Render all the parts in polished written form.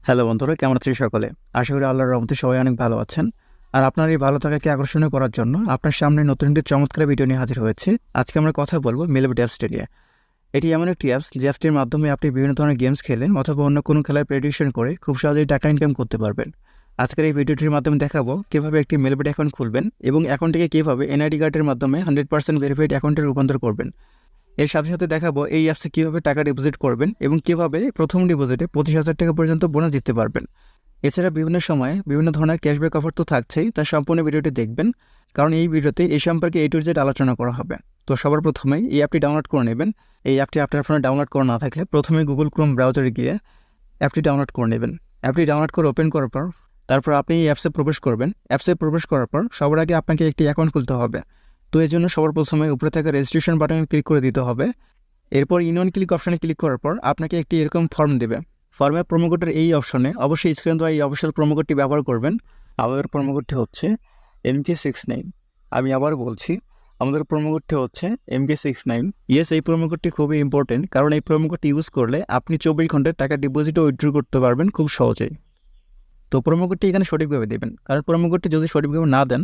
Hello বন্ধুরা, কেমন আছেন সকলে? আশা করি আল্লাহর রহমতে সবাই অনেক ভালো আছেন। আর আপনার এই ভালো থাকাকে আকর্ষণীয় করার জন্য আপনার সামনে নতুন একটি চমৎকার ভিডিও নিয়ে হাজির হয়েছে। আজকে আমরা কথা বলবো মেলবেট অ্যাপসটি নিয়ে। এটি এমন একটি অ্যাপস যে অ্যাপসটির মাধ্যমে আপনি বিভিন্ন ধরনের গেমস খেলেন অথবা অন্য কোনো খেলায় প্রেডিকশন করে খুব সহজেই টাকা ইনকাম করতে পারবেন। আজকের এই ভিডিওটির মাধ্যমে দেখাবো কীভাবে একটি মেলবেট অ্যাকাউন্ট খুলবেন এবং অ্যাকাউন্টটিকে কীভাবে এনআইডি কার্ডের মাধ্যমে 100% ভেরিফাইড অ্যাকাউন্টে রূপান্তর করবেন। এর সাথে সাথে দেখাবো এই অ্যাপসে কীভাবে টাকা ডিপোজিট করবেন এবং কীভাবে প্রথম ডিপোজিটে 25,000 টাকা পর্যন্ত বোনাস জিততে পারবেন। এছাড়া বিভিন্ন সময়ে বিভিন্ন ধরনের ক্যাশব্যাক অফার তো থাকছেই, তার সম্পূর্ণ ভিডিওটি দেখবেন, কারণ এই ভিডিওতে এই সম্পর্কে A to Z আলোচনা করা হবে। তো সবার প্রথমেই এই অ্যাপটি ডাউনলোড করে নেবেন। এই অ্যাপটি আপনার ফোনে ডাউনলোড করা না থাকলে প্রথমে গুগল ক্রোম ব্রাউজারে গিয়ে অ্যাপটি ডাউনলোড করে নেবেন। অ্যাপটি ডাউনলোড করে ওপেন করার পর তারপর আপনি এই অ্যাপসে প্রবেশ করবেন। অ্যাপসে প্রবেশ করার পর সবার আগে আপনাকে একটি অ্যাকাউন্ট খুলতে হবে। তো এই জন্য সবার প্রথমে উপরে থাকা রেজিস্ট্রেশন বাটনে ক্লিক করে দিতে হবে। এরপর ইউনিয়ন ক্লিক অপশানে ক্লিক করার পর আপনাকে একটি এরকম ফর্ম দেবে। ফর্মে প্রোমোকোডের এই অপশনে অবশ্যই স্ক্রিন দ্বারা এই অফিসিয়াল প্রোমোকোডটি ব্যবহার করবেন। আমাদের প্রোমোকোডটি হচ্ছে MK69। আমি আবার বলছি, আমাদের প্রোমোকোডটি হচ্ছে MK69। ইয়েস, এই প্রোমোকোডটি খুবই ইম্পর্টেন্ট, কারণ এই প্রোমোকোডটি ইউজ করলে আপনি 24 ঘন্টায় টাকা ডিপোজিট ও উইথড্র করতে পারবেন খুব সহজেই। তো প্রোমোকোডটি এখানে সঠিকভাবে দেবেন, কারণ প্রোমোকোডটি যদি সঠিকভাবে না দেন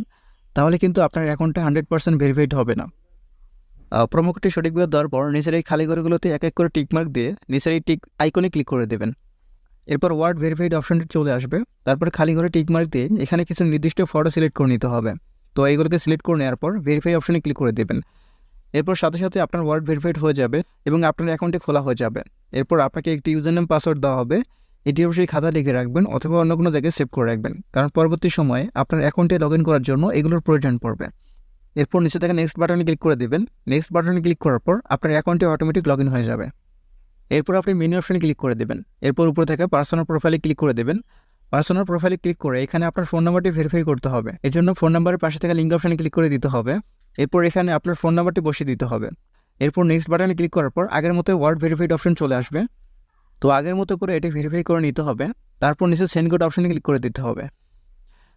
তাহলে কিন্তু আপনার অ্যাকাউন্টটা 100% ভেরিফাইড হবে না। প্রোমোকোডটি সঠিকভাবে দেওয়ার পর নিচের এই খালি ঘরগুলোতে এক এক করে টিকমার্ক দিয়ে নিচের এই টিক আইকনে ক্লিক করে দেবেন। এরপর ওয়ার্ড ভেরিফাইড অপশনটি চলে আসবে। তারপর খালি ঘরে টিকমার্ক দিয়ে এখানে কিছু নির্দিষ্ট ফটো সিলেক্ট করে নিতে হবে। তো এইগুলোকে সিলেক্ট করে নেওয়ার পর ভেরিফাই অপশনে ক্লিক করে দেবেন। এরপর সাথে সাথে আপনার ওয়ার্ড ভেরিফাইড হয়ে যাবে এবং আপনার অ্যাকাউন্টে খোলা হয়ে যাবে। এরপর আপনাকে একটি ইউজার নেম পাসওয়ার্ড দেওয়া হবে। এটি অবশ্যই খাতা লিখে রাখবেন অথবা অন্য কোনো জায়গায় সেভ করে রাখবেন, কারণ পরবর্তী সময়ে আপনার অ্যাকাউন্টে লগ ইন করার জন্য এগুলোর প্রয়োজন পড়বে। এরপর নিচে থেকে নেক্সট বাটনে ক্লিক করে দেবেন। নেক্সট বাটনে ক্লিক করার পর আপনার অ্যাকাউন্টে অটোমেটিক লগ ইন হয়ে যাবে। এরপর আপনি মেনু অপশনে ক্লিক করে দেবেন। এরপর উপরে থেকে পার্সোনাল প্রোফাইলে ক্লিক করে দেবেন। পার্সোনাল প্রোফাইলে ক্লিক করে এখানে আপনার ফোন নাম্বারটি ভেরিফাই করতে হবে। এই জন্য ফোন নাম্বারের পাশে থেকে লিঙ্ক অপশনে ক্লিক করে দিতে হবে। এরপর এখানে আপনার ফোন নাম্বারটি বসিয়ে দিতে হবে। এরপর নেক্সট বাটনে ক্লিক করার পর আগের মতো ওয়ার্ড ভেরিফাইড অপশন চলে আসবে। তো আগের মতো করে এটি ভেরিফাই করে নিতে হবে। তারপর নিচে সেন্ড কোড অপশনে ক্লিক করে দিতে হবে।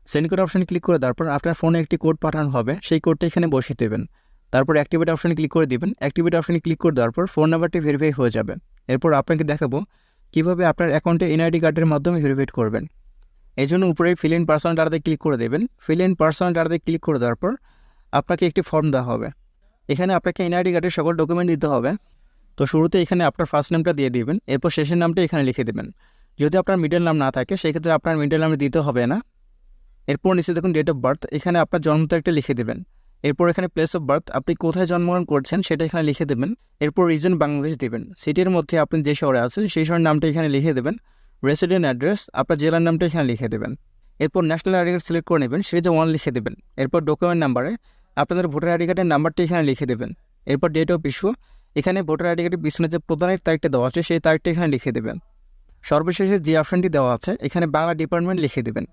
সেন্ড কোড অপশনে ক্লিক করে দেওয়ার পর আপনার ফোনে একটি কোড পাঠানো হবে, সেই কোডটা এখানে বসিয়ে দেবেন। তারপর অ্যাক্টিভেট অপশনে ক্লিক করে দিবেন। অ্যাক্টিভেট অপশনে ক্লিক করে দেওয়ার পর ফোন নাম্বারটি ভেরিফাই হয়ে যাবে। এরপর আপনাকে দেখাবো কীভাবে আপনার অ্যাকাউন্টে এনআইডি কার্ডের মাধ্যমে ভেরিফাইড করবেন। এই জন্য উপরে ফিল ইন পার্সোনাল ডাটাতে ক্লিক করে দেবেন। ফিল ইন পার্সোনাল ডাটাতে ক্লিক করে দেওয়ার পর আপনাকে একটি ফর্ম দেওয়া হবে। এখানে আপনাকে এনআইডি কার্ডের সকল ডকুমেন্ট দিতে হবে। তো শুরুতে এখানে আপনার ফার্স্ট নামটা দিয়ে দিবেন। এরপর শেষের নামটা এখানে লিখে দেবেন। যদি আপনার মিডল নাম না থাকে সেক্ষেত্রে আপনার মিডল নামে দিতে হবে না। এরপর নিচে দেখুন ডেট অফ বার্থ, এখানে আপনার জন্ম তারিখটা লিখে দেবেন। এরপর এখানে প্লেস অফ বার্থ, আপনি কোথায় জন্মগ্রহণ করছেন সেটা এখানে লিখে দেবেন। এরপর রিজন বাংলাদেশ দেবেন। সিটির মধ্যে আপনি যে শহরে আছেন সেই শহরের নামটা এখানে লিখে দেবেন। রেসিডেন্ট অ্যাড্রেস, আপনার জেলার নামটা এখানে লিখে দেবেন। এরপর ন্যাশনাল আইডি কার্ড সিলেক্ট করে নেবেন, সিরিজ 1 লিখে দেবেন। এরপর ডকুমেন্ট নাম্বারে আপনাদের ভোটার আইডি কার্ডের নাম্বারটি এখানে লিখে দেবেন। এরপর ডেট অফ ইস্যু, এখানে ভোটার আইডি কার্ডের পিছনে যে প্রদানের তারিখটা দেওয়া আছে সেই তারিখটা এখানে লিখে দেবেন। সর্বশেষে যে অপশনটি দেওয়া আছে এখানে বাংলা ডিপার্টমেন্ট লিখে দেবেন।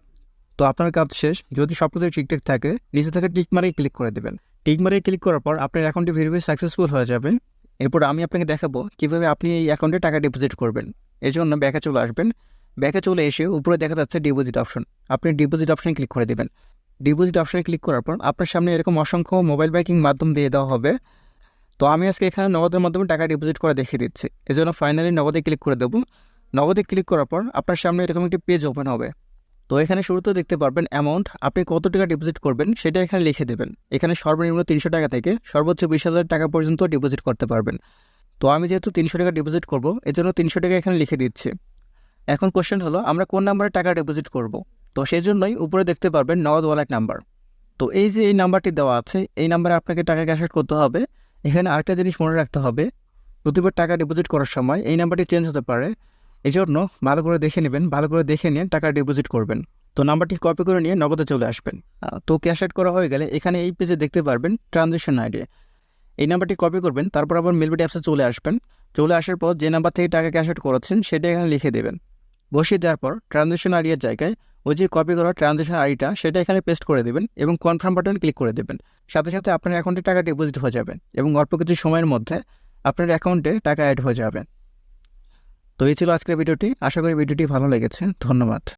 তো আপনার কাজ শেষ। যদি সব কিছু ঠিকঠাক থাকে নিচে থেকে টিক মারে ক্লিক করে দেবেন। টিক মারে ক্লিক করার পর আপনার অ্যাকাউন্টটি ভেরিফাই সাকসেসফুল হয়ে যাবে। এরপর আমি আপনাকে দেখাবো কীভাবে আপনি এই অ্যাকাউন্টে টাকা ডিপোজিট করবেন। এর জন্য ব্যাকে চলে আসবেন। ব্যাকে চলে এসে উপরে দেখা যাচ্ছে ডিপোজিট অপশন, আপনি ডিপোজিট অপশনে ক্লিক করে দেবেন। ডিপোজিট অপশনে ক্লিক করার পর আপনার সামনে এরকম অসংখ্য মোবাইল ব্যাংকিং মাধ্যম দিয়ে দেওয়া হবে। তো আমি আজকে এখানে নগদের মাধ্যমে টাকা ডিপোজিট করে দেখিয়ে দিচ্ছি। এজন্য ফাইনালি নগদে ক্লিক করে দেবো। নগদে ক্লিক করার পর আপনার সামনে এরকম একটি পেজ ওপেন হবে। তো এখানে শুরুতে দেখতে পারবেন অ্যামাউন্ট, আপনি কত টাকা ডিপোজিট করবেন সেটা এখানে লিখে দেবেন। এখানে সর্বনিম্ন 300 টাকা থেকে সর্বোচ্চ 20,000 টাকা পর্যন্ত ডিপোজিট করতে পারবেন। তো আমি যেহেতু 300 টাকা ডিপোজিট করব এজন্য 300 টাকা এখানে লিখে দিচ্ছি। এখন কোশ্চেন হলো আমরা কোন নাম্বারে টাকা ডিপোজিট করব। তো সেই জন্যই উপরে দেখতে পারবেন নগদ ওয়ালেট নাম্বার। তো এই যে এই নাম্বারটি দেওয়া আছে এই নাম্বারে আপনাকে টাকা ক্যাশ আউট করতে হবে। এখানে আরেকটা জিনিস মনে রাখতে হবে, প্রতিবার টাকা ডিপোজিট করার সময় এই নাম্বারটি চেঞ্জ হতে পারে। এই জন্য ভালো করে দেখে নেবেন, ভালো করে দেখে নিয়ে টাকা ডিপোজিট করবেন। তো নাম্বারটি কপি করে নিয়ে নগদে চলে আসবেন। তো ক্যাশ আউট করা হয়ে গেলে এখানে এই পেজে দেখতে পারবেন ট্রানজ্যাকশন আইডি। এই নাম্বারটি কপি করবেন, তারপর আবার মেলবেট অ্যাপসে চলে আসবেন। চলে আসার পর যে নাম্বার থেকে টাকা ক্যাশ আউট করেছেন সেটা এখানে লিখে দেবেন। বসিয়ে দেওয়ার পর ট্রানজ্যাকশন আইডির জায়গায় ওই যে কপি করা ট্রানজ্যাকশন আইডিটা সেটা এখানে পেস্ট করে দেবেন এবং কনফার্ম বাটন ক্লিক করে দেবেন। সাথে সাথে আপনার অ্যাকাউন্টে টাকা ডিপোজিট হয়ে যাবে এবং অল্প কিছু সময়ের মধ্যে আপনার অ্যাকাউন্টে টাকা অ্যাড হয়ে যাবে। তো এই ছিল আজকের ভিডিওটি। আশা করি ভিডিওটি ভালো লেগেছে। ধন্যবাদ।